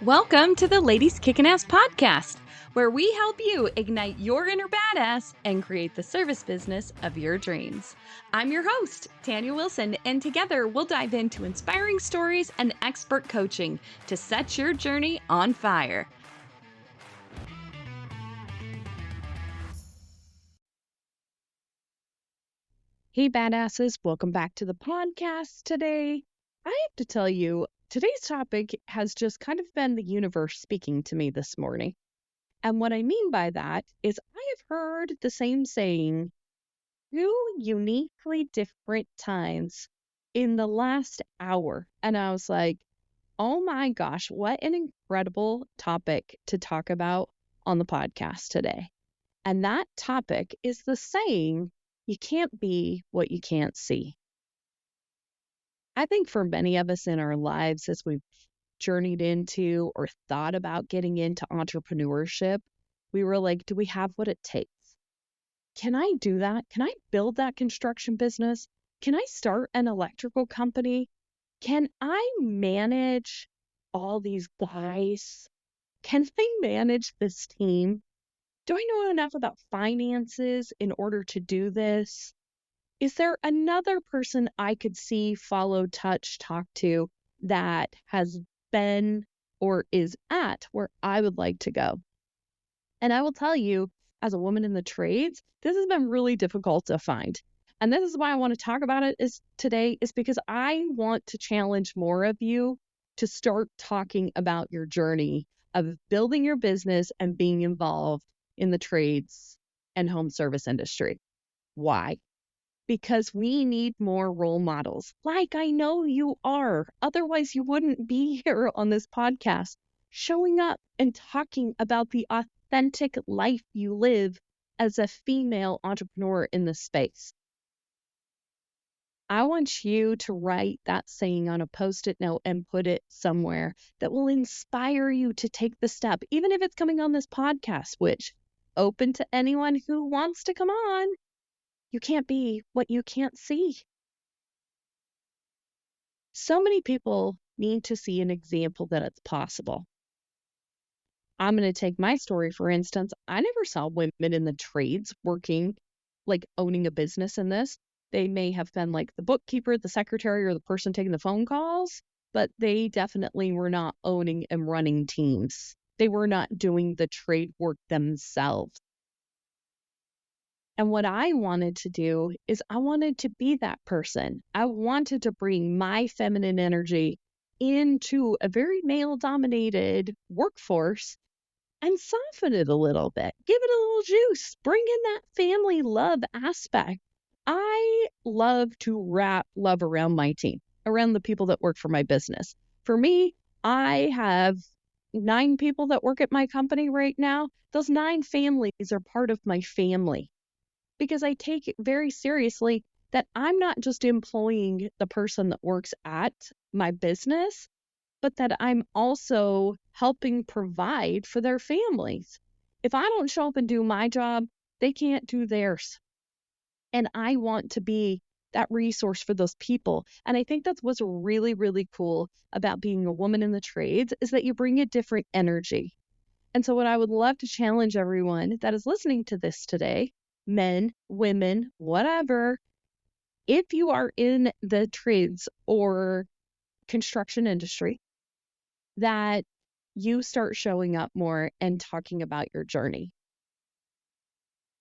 Welcome to the Ladies Kickin Ass podcast, where we help you ignite your inner badass and create the service business of your dreams. I'm your host, Tanya Wilson, and together we'll dive into inspiring stories and expert coaching to set your journey on fire. Hey, badasses, welcome back to the podcast today. I have to tell you, today's topic has just kind of been the universe speaking to me this morning. And what I mean by that is I have heard the same saying 2 uniquely different times in the last hour. And I was like, oh my gosh, what an incredible topic to talk about on the podcast today. And that topic is the saying, you can't be what you can't see. I think for many of us in our lives, as we've journeyed into or thought about getting into entrepreneurship, we were like, do we have what it takes? Can I do that? Can I build that construction business? Can I start an electrical company? Can I manage all these guys? Can I manage this team? Do I know enough about finances in order to do this? Is there another person I could see, follow, touch, talk to that has been or is at where I would like to go? And I will tell you, as a woman in the trades, this has been really difficult to find. And this is why I want to talk about it today is because I want to challenge more of you to start talking about your journey of building your business and being involved in the trades and home service industry. Why? Because we need more role models, like I know you are. Otherwise, you wouldn't be here on this podcast, showing up and talking about the authentic life you live as a female entrepreneur in this space. I want you to write that saying on a Post-it note and put it somewhere that will inspire you to take the step, even if it's coming on this podcast, which open to anyone who wants to come on. You can't be what you can't see. So many people need to see an example that it's possible. I'm going to take my story, for instance. I never saw women in the trades working, like owning a business in this. They may have been like the bookkeeper, the secretary, or the person taking the phone calls, but they definitely were not owning and running teams. They were not doing the trade work themselves. And what I wanted to do is I wanted to be that person. I wanted to bring my feminine energy into a very male-dominated workforce and soften it a little bit, give it a little juice, bring in that family love aspect. I love to wrap love around my team, around the people that work for my business. For me, I have 9 people that work at my company right now. Those 9 families are part of my family. Because I take it very seriously that I'm not just employing the person that works at my business, but that I'm also helping provide for their families. If I don't show up and do my job, they can't do theirs. And I want to be that resource for those people. And I think that's what's really, really cool about being a woman in the trades is that you bring a different energy. And so what I would love to challenge everyone that is listening to this today, men, women, whatever, if you are in the trades or construction industry, that you start showing up more and talking about your journey.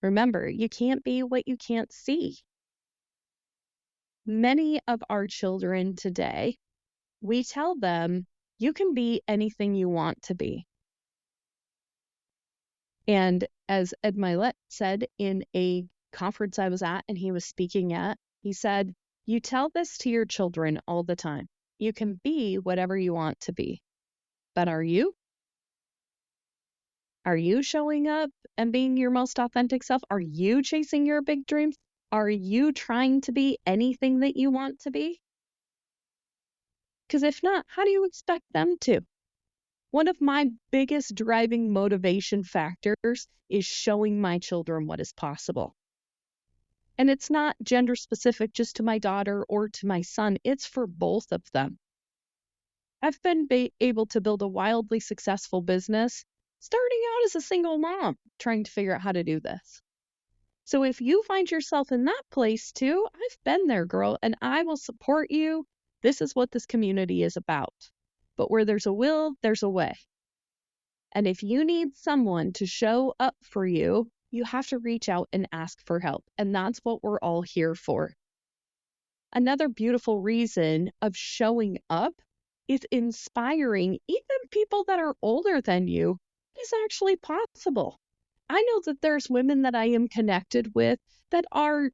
Remember, you can't be what you can't see. Many of our children today, we tell them, you can be anything you want to be. And as Ed Milet said in a conference I was at and he was speaking at, he said, you tell this to your children all the time. You can be whatever you want to be. But are you? Are you showing up and being your most authentic self? Are you chasing your big dreams? Are you trying to be anything that you want to be? Because if not, how do you expect them to? One of my biggest driving motivation factors is showing my children what is possible. And it's not gender specific just to my daughter or to my son. It's for both of them. I've been able to build a wildly successful business starting out as a single mom trying to figure out how to do this. So if you find yourself in that place too, I've been there, girl, and I will support you. This is what this community is about. But where there's a will, there's a way. And if you need someone to show up for you, you have to reach out and ask for help. And that's what we're all here for. Another beautiful reason of showing up is inspiring even people that are older than you. It's actually possible. I know that there's women that I am connected with that are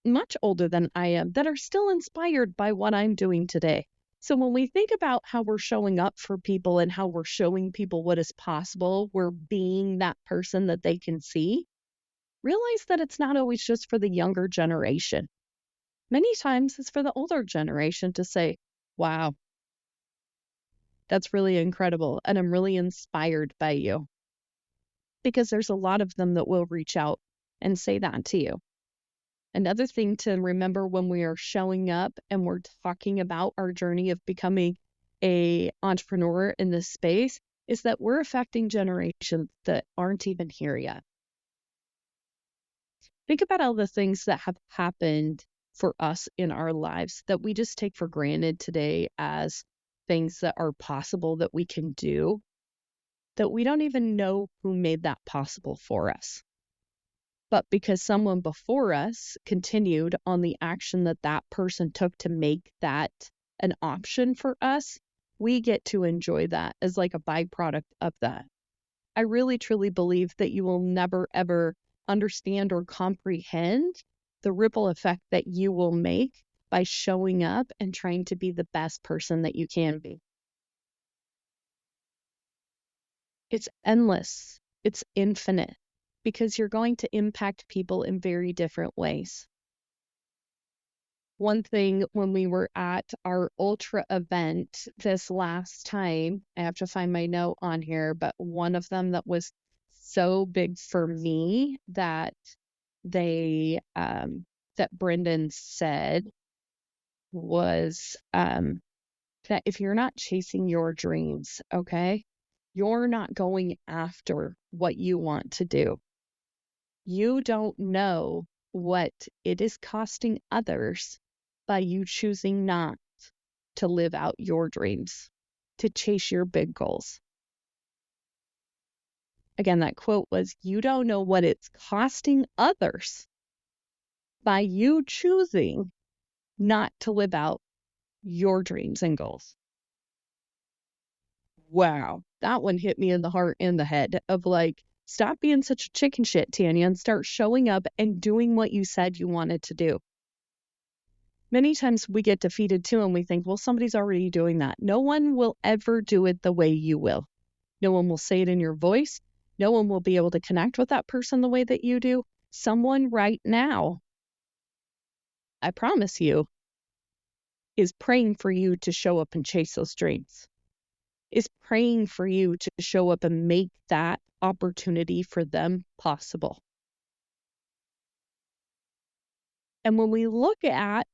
much older than I am, that are still inspired by what I'm doing today. So when we think about how we're showing up for people and how we're showing people what is possible, we're being that person that they can see, realize that it's not always just for the younger generation. Many times it's for the older generation to say, wow, that's really incredible. And I'm really inspired by you. Because there's a lot of them that will reach out and say that to you. Another thing to remember when we are showing up and we're talking about our journey of becoming an entrepreneur in this space is that we're affecting generations that aren't even here yet. Think about all the things that have happened for us in our lives that we just take for granted today as things that are possible that we can do, that we don't even know who made that possible for us. But because someone before us continued on the action that that person took to make that an option for us, we get to enjoy that as like a byproduct of that. I really, truly believe that you will never, ever understand or comprehend the ripple effect that you will make by showing up and trying to be the best person that you can be. It's endless. It's infinite because you're going to impact people in very different ways. One thing when we were at our ultra event this last time, I have to find my note on here, but one of them that was so big for me that that Brendan said was that if you're not chasing your dreams, okay, you're not going after what you want to do. You don't know what it is costing others by you choosing not to live out your dreams, to chase your big goals. Again, that quote was, you don't know what it's costing others by you choosing not to live out your dreams and goals. Wow, that one hit me in the heart and the head of like, stop being such a chicken shit, Tanya, and start showing up and doing what you said you wanted to do. Many times we get defeated too, and we think, well, somebody's already doing that. No one will ever do it the way you will. No one will say it in your voice. No one will be able to connect with that person the way that you do. Someone right now, I promise you, is praying for you to show up and chase those dreams. Is praying for you to show up and make that opportunity for them possible. And when we look at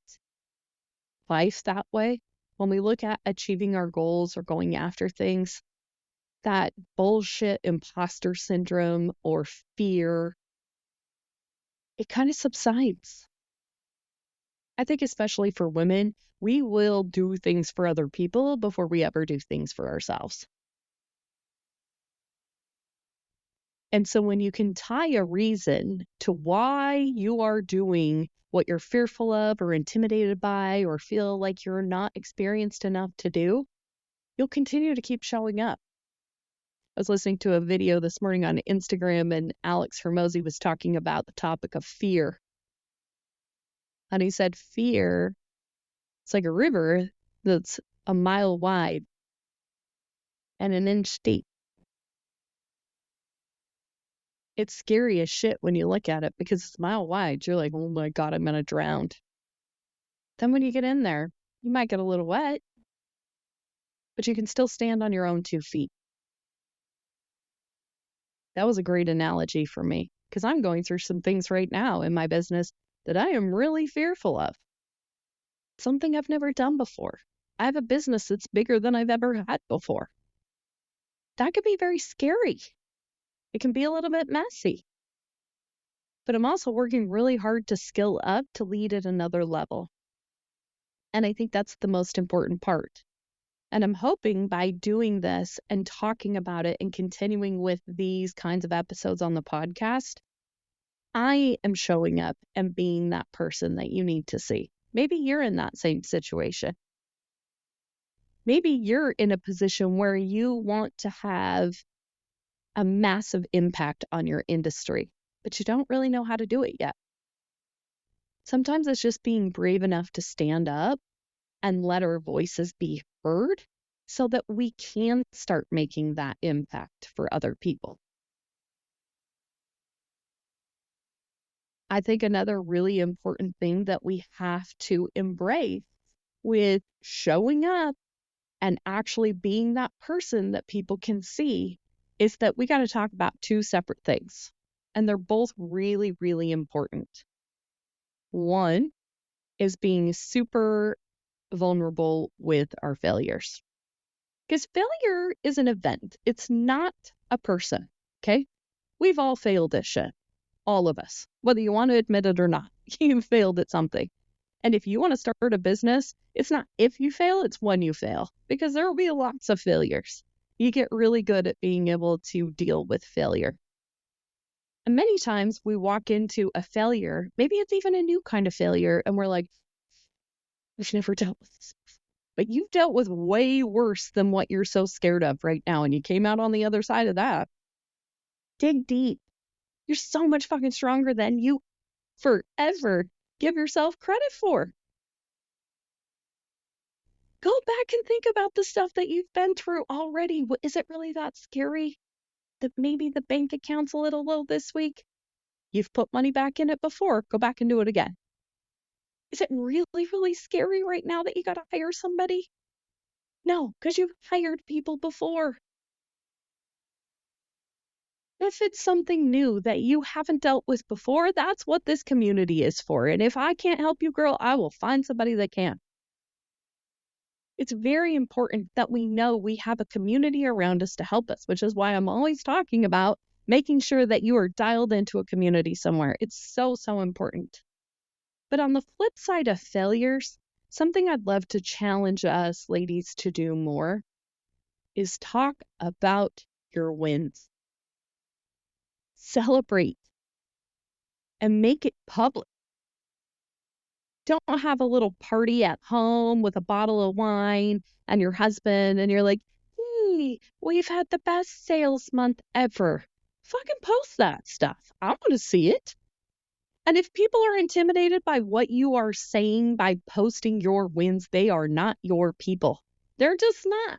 life that way, when we look at achieving our goals or going after things, that bullshit imposter syndrome or fear, it kind of subsides. I think especially for women, we will do things for other people before we ever do things for ourselves. And so when you can tie a reason to why you are doing what you're fearful of or intimidated by or feel like you're not experienced enough to do, you'll continue to keep showing up. I was listening to a video this morning on Instagram and Alex Hermosi was talking about the topic of fear. And he said, fear, it's like a river that's a mile wide and an inch deep. It's scary as shit when you look at it because it's a mile wide. You're like, oh my God, I'm going to drown. Then when you get in there, you might get a little wet, but you can still stand on your own 2 feet. That was a great analogy for me because I'm going through some things right now in my business that I am really fearful of. Something I've never done before. I have a business that's bigger than I've ever had before. That could be very scary. It can be a little bit messy. But I'm also working really hard to skill up to lead at another level. And I think that's the most important part. And I'm hoping by doing this and talking about it and continuing with these kinds of episodes on the podcast, I am showing up and being that person that you need to see. Maybe you're in that same situation. Maybe you're in a position where you want to have a massive impact on your industry, but you don't really know how to do it yet. Sometimes it's just being brave enough to stand up and let our voices be heard so that we can start making that impact for other people. I think another really important thing that we have to embrace with showing up and actually being that person that people can see is that we got to talk about two separate things. And they're both really, really important. One is being super vulnerable with our failures. Because failure is an event. It's not a person, okay? We've all failed at shit. All of us. Whether you want to admit it or not, you've failed at something. And if you want to start a business, it's not if you fail, it's when you fail. Because there will be lots of failures. You get really good at being able to deal with failure. And many times we walk into a failure, maybe it's even a new kind of failure, and we're like, I've never dealt with this before. But you've dealt with way worse than what you're so scared of right now, and you came out on the other side of that. Dig deep. You're so much fucking stronger than you forever give yourself credit for. Go back and think about the stuff that you've been through already. Is it really that scary that maybe the bank account's a little low this week? You've put money back in it before. Go back and do it again. Is it really, really scary right now that you got to hire somebody? No, because you've hired people before. If it's something new that you haven't dealt with before, that's what this community is for. And if I can't help you, girl, I will find somebody that can. It's very important that we know we have a community around us to help us, which is why I'm always talking about making sure that you are dialed into a community somewhere. It's so, so important. But on the flip side of failures, something I'd love to challenge us ladies to do more is talk about your wins. Celebrate and make it public. Don't have a little party at home with a bottle of wine and your husband and you're like, hey, we've had the best sales month ever. Fucking post that stuff. I want to see it. And if people are intimidated by what you are saying by posting your wins, they are not your people. They're just not.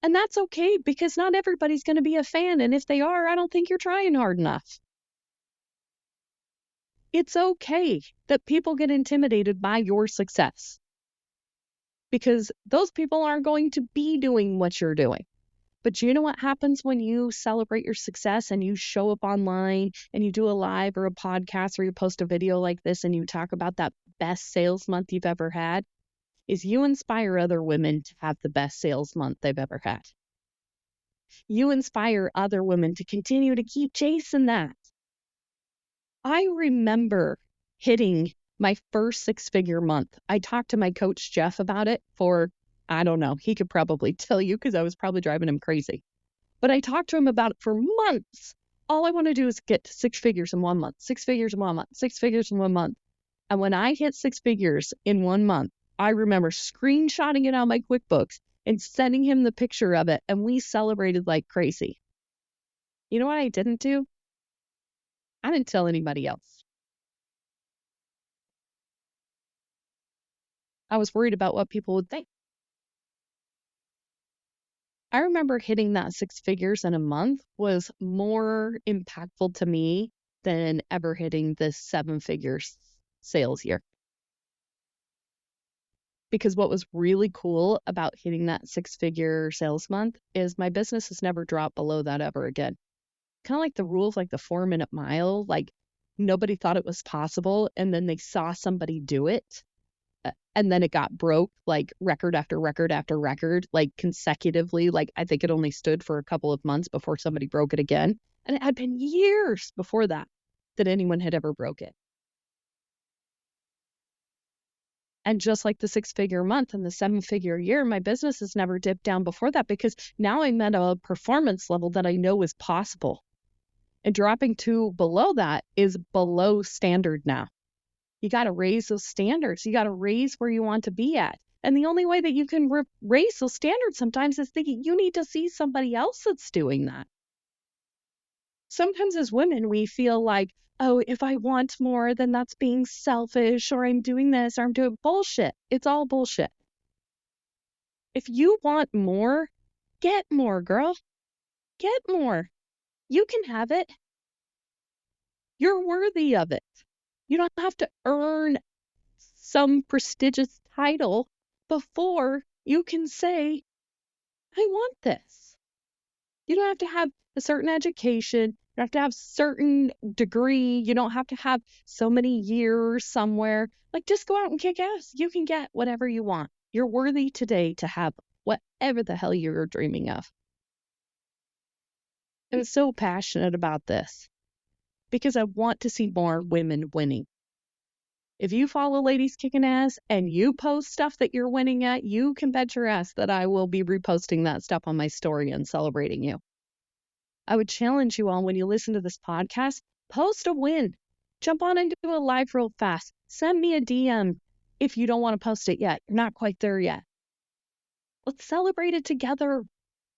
And that's okay because not everybody's going to be a fan. And if they are, I don't think you're trying hard enough. It's okay that people get intimidated by your success because those people aren't going to be doing what you're doing. But you know what happens when you celebrate your success and you show up online and you do a live or a podcast or you post a video like this and you talk about that best sales month you've ever had? Is you inspire other women to have the best sales month they've ever had. You inspire other women to continue to keep chasing that. I remember hitting my first six-figure month. I talked to my coach, Jeff, about it for, I don't know, he could probably tell you because I was probably driving him crazy. But I talked to him about it for months. All I want to do is get to six figures in 1 month, 6 figures in 1 month, 6 figures in 1 month. And when I hit 6 figures in 1 month, I remember screenshotting it on my QuickBooks and sending him the picture of it. And we celebrated like crazy. You know what I didn't do? I didn't tell anybody else. I was worried about what people would think. I remember hitting that 6 figures in a month was more impactful to me than ever hitting this 7 figures sales year. Because what was really cool about hitting that 6-figure sales month is my business has never dropped below that ever again. Kind of like the rule of like the 4-minute mile, like nobody thought it was possible and then they saw somebody do it and then it got broke like record after record after record, like consecutively. Like I think it only stood for a couple of months before somebody broke it again. And it had been years before that anyone had ever broke it. And just like the 6-figure month and the 7-figure year, my business has never dipped down before that, because now I'm at a performance level that I know is possible. And dropping to below that is below standard now. You got to raise those standards. You got to raise where you want to be at. And the only way that you can raise those standards sometimes is thinking you need to see somebody else that's doing that. Sometimes as women, we feel like, oh, if I want more, then that's being selfish, or I'm doing this, or I'm doing bullshit. It's all bullshit. If you want more, get more, girl. Get more. You can have it. You're worthy of it. You don't have to earn some prestigious title before you can say, I want this. You don't have to have a certain education. You don't have to have a certain degree. You don't have to have so many years somewhere. Like, just go out and kick ass. You can get whatever you want. You're worthy today to have whatever the hell you're dreaming of. I'm so passionate about this because I want to see more women winning. If you follow Ladies Kickin Ass and you post stuff that you're winning at, you can bet your ass that I will be reposting that stuff on my story and celebrating you. I would challenge you all, when you listen to this podcast, post a win. Jump on and do a live real fast. Send me a DM if you don't want to post it yet. You're not quite there yet. Let's celebrate it together.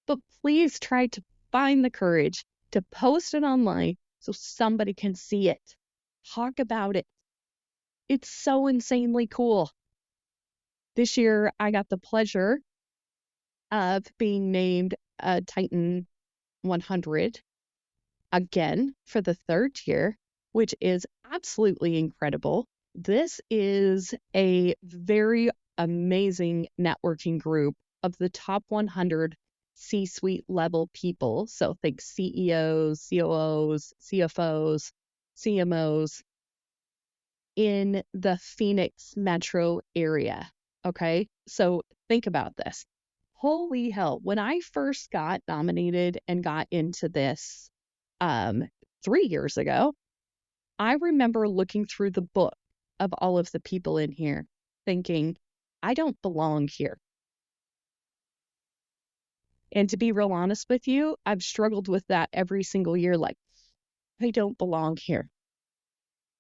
But please try to find the courage to post it online so somebody can see it. Talk about it. It's so insanely cool. This year, I got the pleasure of being named a Titan 100 again for the 3rd year, which is absolutely incredible. This is a very amazing networking group of the top 100 C-suite level people. So think CEOs, COOs, CFOs, CMOs in the Phoenix metro area. Okay, so think about this. Holy hell, when I first got nominated and got into this 3 years ago, I remember looking through the book of all of the people in here thinking, I don't belong here. And to be real honest with you, I've struggled with that every single year. Like, I don't belong here.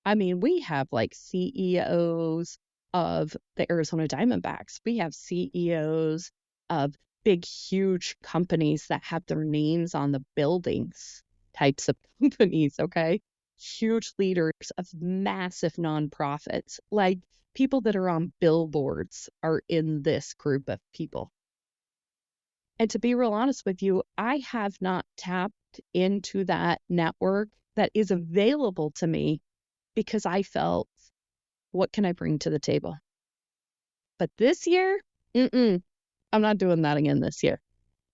I mean, we have like CEOs of the Arizona Diamondbacks. We have CEOs of big, huge companies that have their names on the buildings, types of companies, okay? Huge leaders of massive nonprofits, like people that are on billboards are in this group of people. And to be real honest with you, I have not tapped into that network that is available to me because I felt, what can I bring to the table? But this year, I'm not doing that again this year.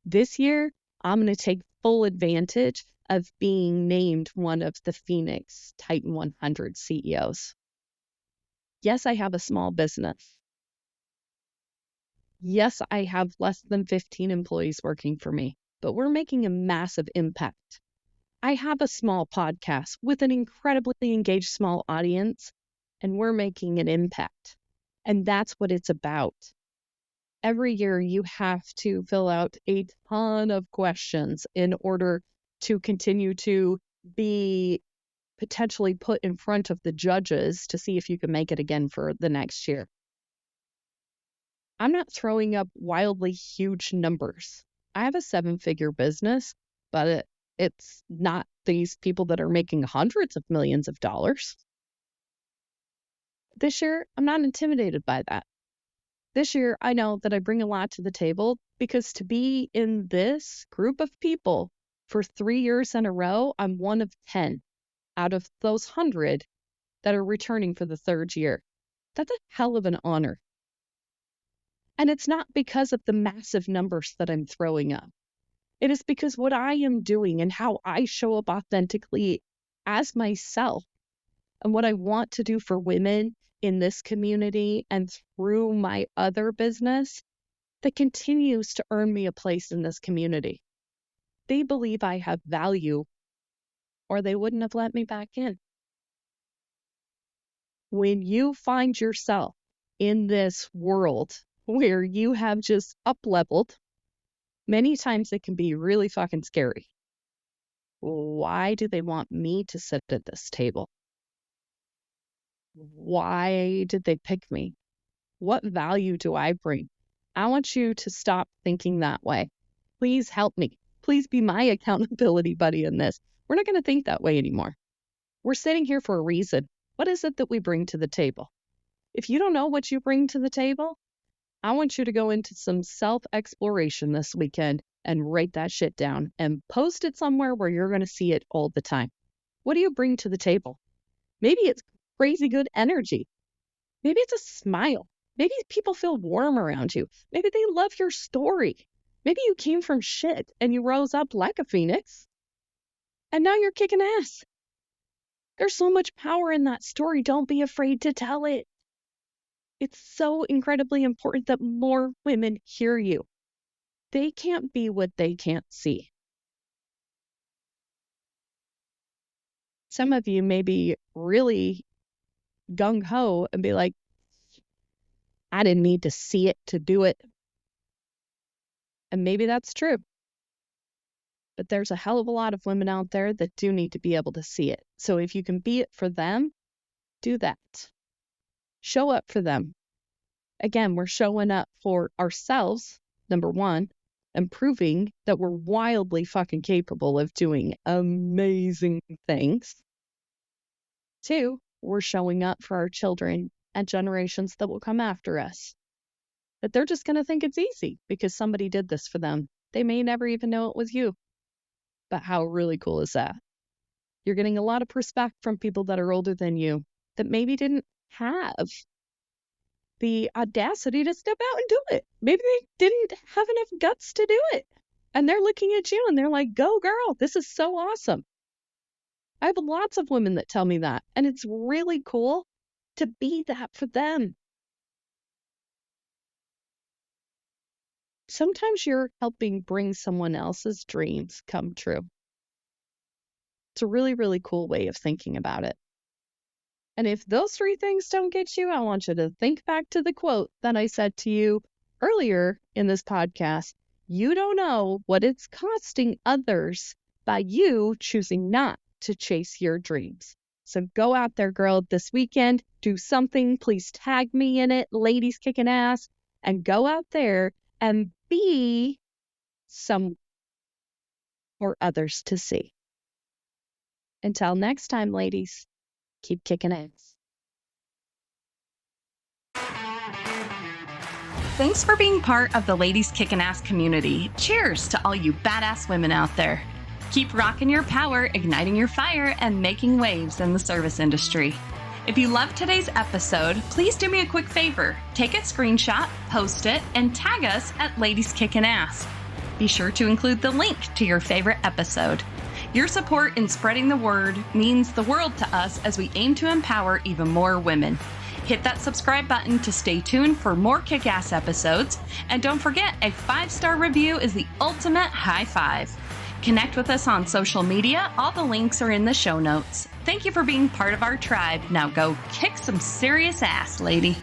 This year, I'm going to take full advantage of being named one of the Phoenix Titan 100 CEOs. Yes, I have a small business. Yes, I have less than 15 employees working for me, but we're making a massive impact. I have a small podcast with an incredibly engaged small audience, and we're making an impact. And that's what it's about. Every year you have to fill out a ton of questions in order to continue to be potentially put in front of the judges to see if you can make it again for the next year. I'm not throwing up wildly huge numbers. I have a 7-figure business, but it's not these people that are making hundreds of millions of dollars. This year, I'm not intimidated by that. This year, I know that I bring a lot to the table, because to be in this group of people for 3 years in a row, I'm one of 10 out of those 100 that are returning for the 3rd year. That's a hell of an honor. And it's not because of the massive numbers that I'm throwing up. It is because what I am doing and how I show up authentically as myself and what I want to do for women in this community and through my other business that continues to earn me a place in this community. They believe I have value, or they wouldn't have let me back in. When you find yourself in this world where you have just up-leveled, many times it can be really fucking scary. Why do they want me to sit at this table? Why did they pick me? What value do I bring? I want you to stop thinking that way. Please help me. Please be my accountability buddy in this. We're not going to think that way anymore. We're sitting here for a reason. What is it that we bring to the table? If you don't know what you bring to the table, I want you to go into some self-exploration this weekend and write that shit down and post it somewhere where you're going to see it all the time. What do you bring to the table? Maybe it's crazy good energy. Maybe it's a smile. Maybe people feel warm around you. Maybe they love your story. Maybe you came from shit and you rose up like a phoenix. And now you're kicking ass. There's so much power in that story. Don't be afraid to tell it. It's so incredibly important that more women hear you. They can't be what they can't see. Some of you may be really gung-ho and be like, I didn't need to see it to do it. And maybe that's true. But there's a hell of a lot of women out there that do need to be able to see it. So if you can be it for them, do that. Show up for them. Again, we're showing up for ourselves, number one, and proving that we're wildly fucking capable of doing amazing things. Two, we're showing up for our children and generations that will come after us. That they're just going to think it's easy because somebody did this for them. They may never even know it was you. But how really cool is that? You're getting a lot of respect from people that are older than you that maybe didn't have the audacity to step out and do it. Maybe they didn't have enough guts to do it. And they're looking at you and they're like, go girl, this is so awesome. I have lots of women that tell me that. And it's really cool to be that for them. Sometimes you're helping bring someone else's dreams come true. It's a really, really cool way of thinking about it. And if those three things don't get you, I want you to think back to the quote that I said to you earlier in this podcast. You don't know what it's costing others by you choosing not to chase your dreams. So go out there, girl, this weekend, do something. Please tag me in it, Ladies Kickin Ass, and go out there and be some for others to see. Until next time, ladies, keep kicking ass. Thanks for being part of the Ladies Kickin Ass community. Cheers to all you badass women out there. Keep rocking your power, igniting your fire, and making waves in the service industry. If you loved today's episode, please do me a quick favor. Take a screenshot, post it, and tag us at Ladies Kickin Ass. Be sure to include the link to your favorite episode. Your support in spreading the word means the world to us as we aim to empower even more women. Hit that subscribe button to stay tuned for more kick-ass episodes. And don't forget, a 5-star review is the ultimate high five. Connect with us on social media. All the links are in the show notes. Thank you for being part of our tribe. Now go kick some serious ass, lady.